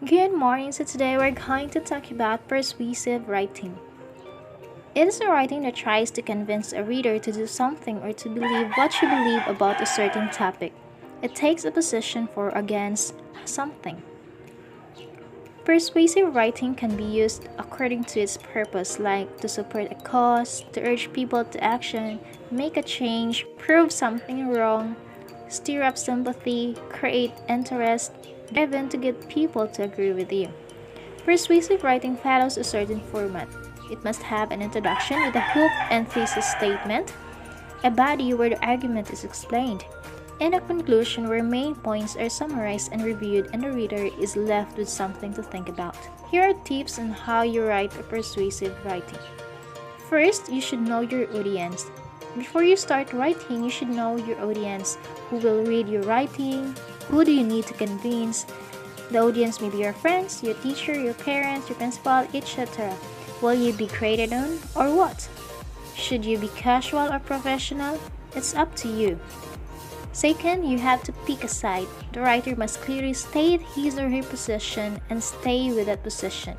Good morning. So today we're going to talk about persuasive writing. It is a writing that tries to convince a reader to do something or to believe what you believe about a certain topic. It takes a position for or against something. Persuasive writing can be used according to its purpose, like to support a cause, to urge people to action, make a change, prove something wrong, stir up sympathy, create interest, even to get people to agree with you. Persuasive writing follows a certain format. It must have an introduction with a hook and thesis statement, a body where the argument is explained, and a conclusion where main points are summarized and reviewed and the reader is left with something to think about. Here are tips on how you write a persuasive writing. First, you should know your audience. Before you start writing, you should know your audience. Who will read your writing? Who do you need to convince? The audience may be your friends, your teacher, your parents, your principal, etc. Will you be graded on or what? Should you be casual or professional? It's up to you. Second, you have to pick a side. The writer must clearly state his or her position and stay with that position.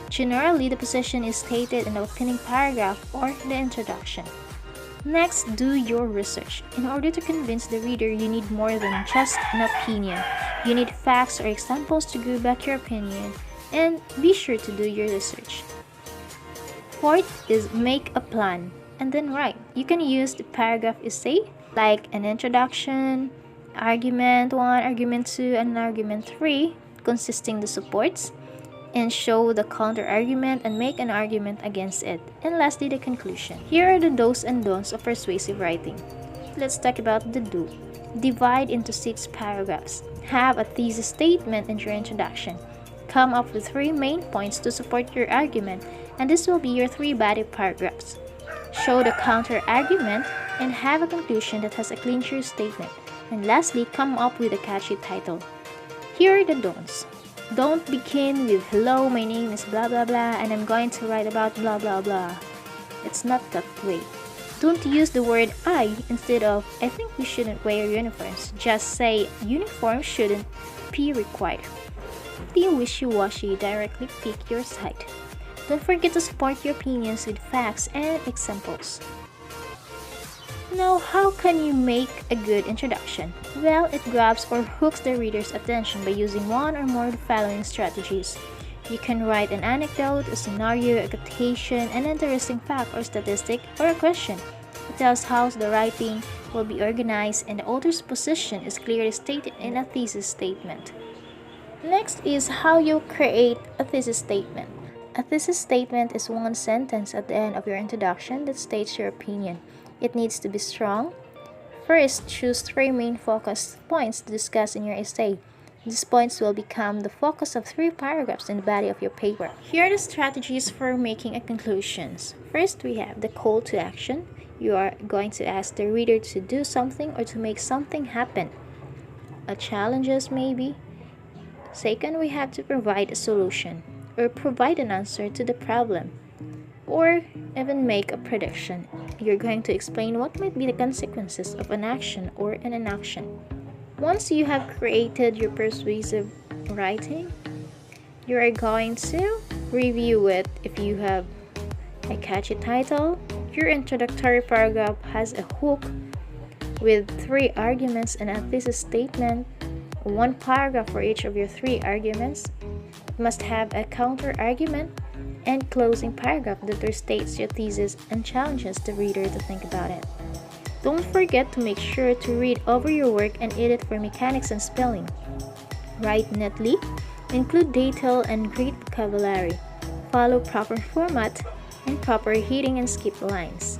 Generally, the position is stated in the opening paragraph or the introduction. Next, do your research. In order to convince the reader, you need more than just an opinion. You need facts or examples to go back your opinion, and be sure to do your research. Fourth is make a plan and then write. You can use the paragraph essay like an introduction, argument 1, argument 2, and argument 3 consisting the supports, and show the counter argument and make an argument against it. And lastly, the conclusion. Here are the do's and don'ts of persuasive writing. Let's talk about the do. Divide into 6 paragraphs. Have a thesis statement in your introduction. Come up with 3 main points to support your argument, and this will be your 3 body paragraphs. Show the counter argument and have a conclusion that has a clincher statement. And lastly, come up with a catchy title. Here are the don'ts. Don't begin with hello, my name is blah blah blah and I'm going to write about blah blah blah. It's not that way. Don't use the word I instead of I think we shouldn't wear uniforms. Just say uniforms shouldn't be required. Be wishy-washy, directly pick your side. Don't forget to support your opinions with facts and examples. Now, how can you make a good introduction? Well, it grabs or hooks the reader's attention by using one or more of the following strategies. You can write an anecdote, a scenario, a quotation, an interesting fact or statistic, or a question. It tells how the writing will be organized and the author's position is clearly stated in a thesis statement. Next is how you create a thesis statement. A thesis statement is one sentence at the end of your introduction that states your opinion. It needs to be strong. First, choose 3 main focus points to discuss in your essay. These points will become the focus of 3 paragraphs in the body of your paper. Here are the strategies for making a conclusion. First, we have the call to action. You are going to ask the reader to do something or to make something happen. A challenges maybe. Second, we have to provide a solution or provide an answer to the problem, or even make a prediction. You're going to explain what might be the consequences of an action or an inaction. Once you have created your persuasive writing, you are going to review it. If you have a catchy title, your introductory paragraph has a hook with 3 arguments and a thesis statement, 1 paragraph for each of your 3 arguments. It must have a counter argument and closing paragraph that restates your thesis and challenges the reader to think about it. Don't forget to make sure to read over your work and edit for mechanics and spelling. Write neatly, include detail and great vocabulary. Follow proper format and proper heading and skip lines.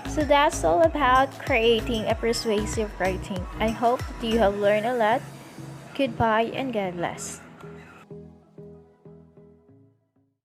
So that's all about creating a persuasive writing. I hope that you have learned a lot. Goodbye and God bless.